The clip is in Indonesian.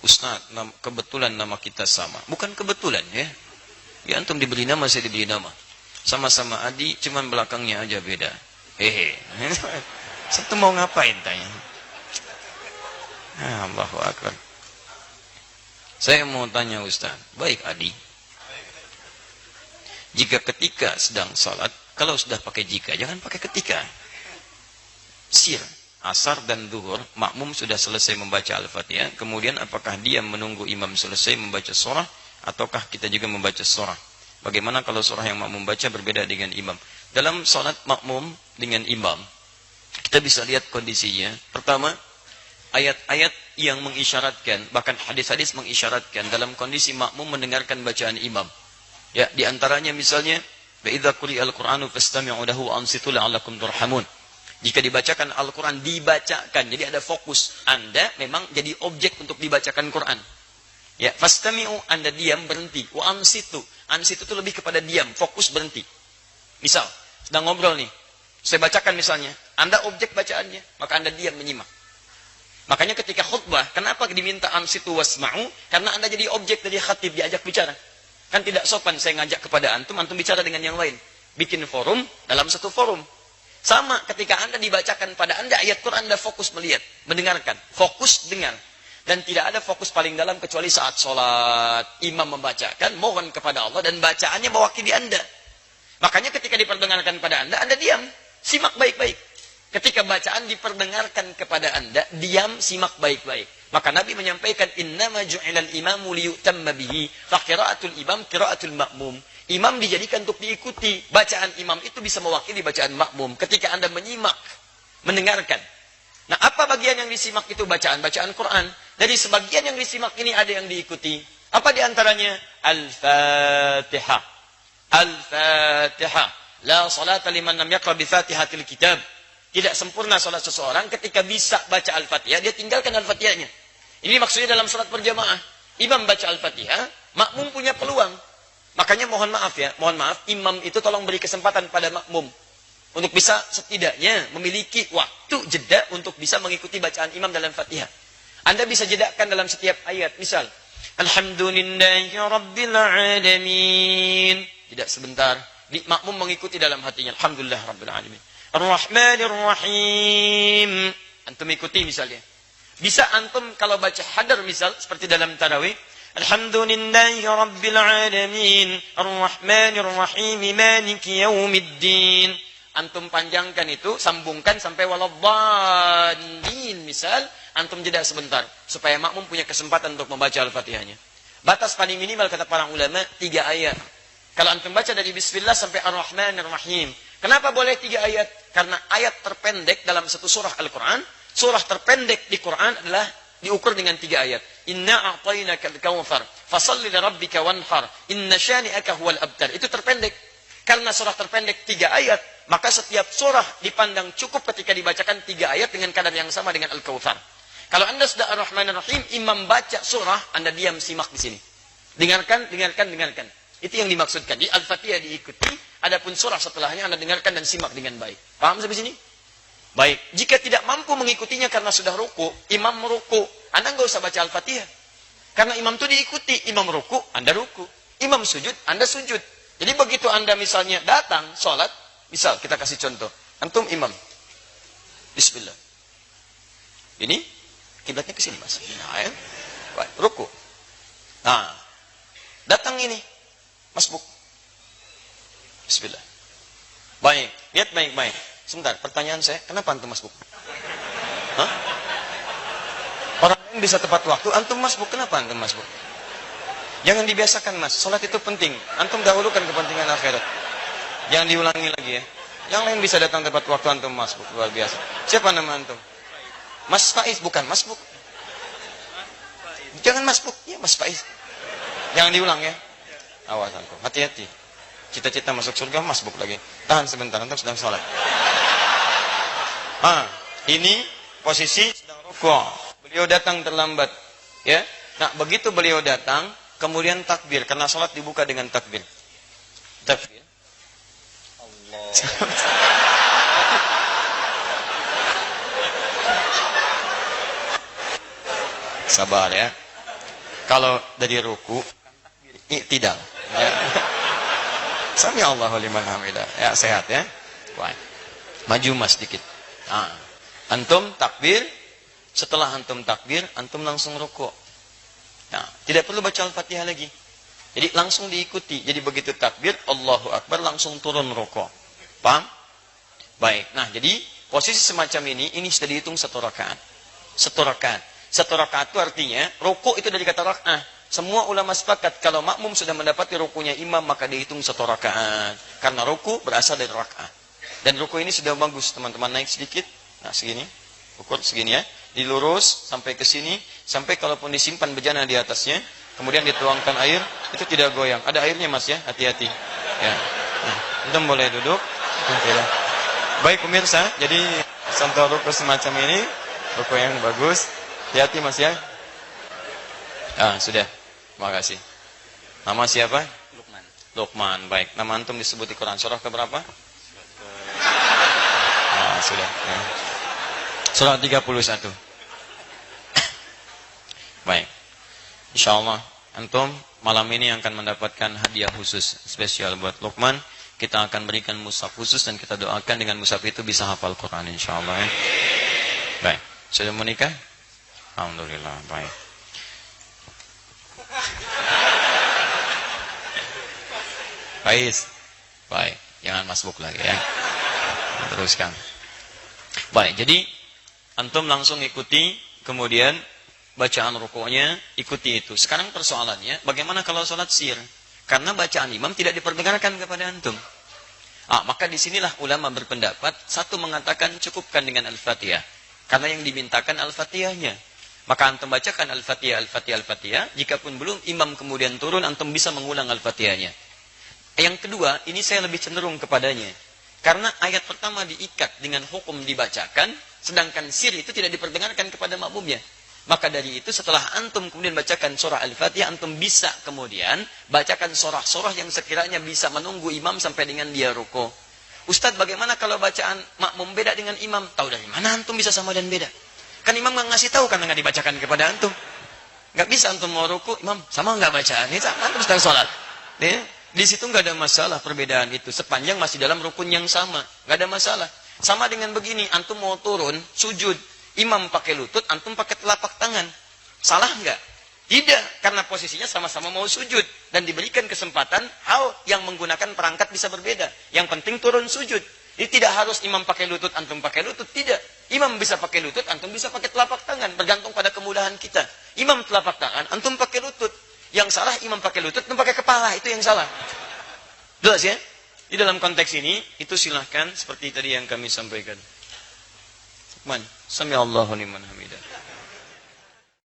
Ustaz, kebetulan nama kita sama. Bukan kebetulan ya. Ya antum diberi nama, saya diberi nama. Sama-sama Adi, cuman belakangnya aja beda. Hehe. Satu mau ngapain tanya? Allahu Akbar. Saya mau tanya Ustaz, baik Adi. Jika ketika sedang salat, kalau sudah pakai jika, jangan pakai ketika. Sir, asar dan zuhur, makmum sudah selesai membaca Al-Fatihah, kemudian apakah dia menunggu imam selesai membaca surah, ataukah kita juga membaca surah? Bagaimana kalau surah yang makmum baca berbeda dengan imam? Dalam salat makmum dengan imam, kita bisa lihat kondisinya. Pertama, ayat-ayat yang mengisyaratkan, bahkan hadis-hadis mengisyaratkan dalam kondisi makmum mendengarkan bacaan imam. Ya, di antaranya misalnya, wa idza quri'al Qur'anu fastami'u lahu wa ansitu la'allakum turhamun. Jika dibacakan Al-Quran, dibacakan. Jadi ada fokus. Anda memang jadi objek untuk dibacakan Quran. Ya, fastami'u, Anda diam, berhenti. Wa ansitu. Ansitu itu lebih kepada diam, fokus, berhenti. Misal, sedang ngobrol nih. Saya bacakan misalnya. Anda objek bacaannya, maka Anda diam menyimak. Makanya ketika khutbah, kenapa diminta ansitu wasma'u? Karena Anda jadi objek dari khatib, diajak bicara. Kan tidak sopan saya ngajak kepada antum bicara dengan yang lain. Bikin forum dalam satu forum. Sama ketika Anda dibacakan pada Anda ayat Quran, Anda fokus melihat, mendengarkan, fokus dengar. Dan tidak ada fokus paling dalam kecuali saat sholat. Imam membacakan, mohon kepada Allah dan bacaannya mewakili Anda. Makanya ketika diperdengarkan pada Anda diam, simak baik-baik. Ketika bacaan diperdengarkan kepada Anda, diam, simak baik-baik. Maka Nabi menyampaikan, innama ju'ilal imamu liyutamma bihi, fa qira'atul imam qira'atul ma'mum. Imam dijadikan untuk diikuti. Bacaan imam itu bisa mewakili bacaan makmum. Ketika Anda menyimak, mendengarkan. Nah, apa bagian yang disimak itu? Bacaan-bacaan Quran. Dari sebagian yang disimak ini ada yang diikuti. Apa diantaranya? Al-Fatihah. Al-Fatihah. La salata liman lam yaqra bi fatihatil kitab. Tidak sempurna salat seseorang ketika bisa baca Al-Fatihah, dia tinggalkan Al-Fatihahnya. Ini maksudnya dalam salat berjamaah. Imam baca Al-Fatihah, makmum punya peluang. Makanya mohon maaf ya, imam itu tolong beri kesempatan pada makmum untuk bisa setidaknya memiliki waktu jeda untuk bisa mengikuti bacaan imam dalam Fatihah. Anda bisa jedakan dalam setiap ayat. Misal, Alhamdulillahi Rabbil Alamin. Jeda sebentar. Makmum mengikuti dalam hatinya. Alhamdulillah Rabbil Alamin. Ar-Rahmanir Rahim. Antum ikuti misalnya. Bisa antum kalau baca hadar misal seperti dalam tarawih. Alhamdulillahi Rabbil Alamin. Ar-Rahmanir Rahim. Maliki Yaumiddin. Antum panjangkan itu, sambungkan sampai waladdallin misal. Antum jeda sebentar supaya makmum punya kesempatan untuk membaca Al-Fatihahnya. Batas paling minimal kata para ulama 3 ayat. Kalau antum baca dari Bismillah sampai Ar-Rahmanir Rahim. Kenapa boleh 3 ayat? Karena ayat terpendek dalam satu surah Al-Quran, surah terpendek di Quran adalah diukur dengan 3 ayat. Inna a'tainakal kautsar, fasalli lirabbika wanhar, inna syani'aka huwal abtar. Itu terpendek. Karena surah terpendek 3 ayat, maka setiap surah dipandang cukup ketika dibacakan 3 ayat dengan kadar yang sama dengan Al-Kautsar. Kalau Anda sudah Ar-Rahmanir Rahim, imam baca surah, Anda diam simak di sini. Dengarkan, dengarkan, dengarkan. Itu yang dimaksudkan. Di Al-Fatihah diikuti, adapun surah setelahnya Anda dengarkan dan simak dengan baik. Paham sampai sini? Baik. Jika tidak mampu mengikutinya karena sudah ruku, imam meruku, Anda nggak usah baca Al-Fatihah. Karena imam itu diikuti. Imam ruku, Anda ruku. Imam sujud, Anda sujud. Jadi begitu Anda misalnya datang, sholat, misal kita kasih contoh. Antum imam. Bismillah. Ini, kiblatnya ke sini mas. Nah, ya. Baik, ruku. Nah, datang ini. Masbuk. Bismillah. Baik, lihat baik-baik. Sebentar, pertanyaan saya, kenapa antum masbuk? Hah? Orang lain bisa tepat waktu, antum masbuk, kenapa antum masbuk? Jangan dibiasakan mas, sholat itu penting. Antum dahulukan kepentingan akhirat. Jangan diulangi lagi ya. Yang lain bisa datang tepat waktu, antum masbuk, luar biasa. Siapa nama antum? Mas Faiz, bukan masbuk. Jangan masbuk, ya Mas Faiz. Jangan diulang ya. Awas antum, hati-hati. Cita-cita masuk surga, masbuk lagi. Tahan sebentar, antum sedang sholat. Ini posisi sedang rukuk. Beliau datang terlambat. Ya. Nah, begitu beliau datang, kemudian takbir. Karena sholat dibuka dengan takbir. Takbir. Allah. Sabar ya. Kalau dari ruku, tidak. Ya. Sami Allahu liman hamidah. Ya, sehat ya. Baik. Maju mas sedikit. Nah, antum takbir. Setelah antum takbir, antum langsung rukuk. Nah, tidak perlu baca Al-Fatihah lagi. Jadi langsung diikuti. Jadi begitu takbir, Allahu Akbar, langsung turun rukuk. Paham? Baik. Nah, jadi posisi semacam ini sudah dihitung satu rakaat. Satu rakaat. Satu rakaat itu artinya, rukuk itu dari kata rak'ah. Semua ulama sepakat, kalau makmum sudah mendapati rukunya imam, maka dihitung satu rakaat. Karena rukuk berasal dari rak'ah. Dan rukuk ini sudah bagus, teman-teman naik sedikit. Nah, segini. Ukur segini ya. Dilurus sampai ke sini, sampai kalaupun disimpan bejana di atasnya, kemudian dituangkan air, itu tidak goyang. Ada airnya mas ya, hati-hati. Ya. Nah, antum boleh duduk. Baik pemirsa, jadi contoh ruku semacam ini, ruku yang bagus. Hati-hati mas ya. Ah, sudah. Terima kasih. Nama siapa? Lukman. Lukman. Baik. Nama antum disebut di Quran surah keberapa? Ah, sudah. Ya. Surah 31. Baik. Insyaallah antum malam ini akan mendapatkan hadiah khusus spesial buat Lukman. Kita akan berikan mushaf khusus dan kita doakan dengan mushaf itu bisa hafal Quran insyaallah ya. Baik. Sudah menikah? Alhamdulillah. Baik. Faiz. Baik. Jangan masbuk lagi ya. Teruskan. Baik. Jadi antum langsung ikuti, kemudian bacaan rukuknya ikuti itu. Sekarang persoalannya, bagaimana kalau sholat sir? Karena bacaan imam tidak diperdengarkan kepada antum. Maka disinilah ulama berpendapat, satu mengatakan cukupkan dengan Al-Fatihah. Karena yang dimintakan Al-Fatihahnya. Maka antum bacakan Al-Fatihah, Al-Fatihah, Al-Fatihah. Jikapun belum, imam kemudian turun, antum bisa mengulang Al-Fatihahnya. Yang kedua, ini saya lebih cenderung kepadanya. Karena ayat pertama diikat dengan hukum dibacakan, sedangkan sir itu tidak diperdengarkan kepada makmumnya. Maka dari itu setelah antum kemudian bacakan surah Al-Fatihah, antum bisa kemudian bacakan surah-surah yang sekiranya bisa menunggu imam sampai dengan dia ruku. Ustadz, bagaimana kalau bacaan makmum beda dengan imam? Tahu dari mana antum bisa sama dan beda? Kan imam nggak ngasih tahu karena nggak dibacakan kepada antum. Nggak bisa antum mau ruku, imam sama nggak bacaan? Ini antum sedang sholat. Di situ nggak ada masalah perbedaan itu. Sepanjang masih dalam rukun yang sama, nggak ada masalah. Sama dengan begini, antum mau turun sujud. Imam pakai lutut, antum pakai telapak tangan. Salah enggak? Tidak, karena posisinya sama-sama mau sujud. Dan diberikan kesempatan, hal yang menggunakan perangkat bisa berbeda. Yang penting turun sujud. Jadi tidak harus imam pakai lutut, antum pakai lutut. Tidak. Imam bisa pakai lutut, antum bisa pakai telapak tangan. Bergantung pada kemudahan kita. Imam telapak tangan, antum pakai lutut. Yang salah, imam pakai lutut, antum pakai kepala. Itu yang salah. Jelas ya? Di dalam konteks ini, itu silahkan seperti tadi yang kami sampaikan. Man, sami Allahu liman hamidah.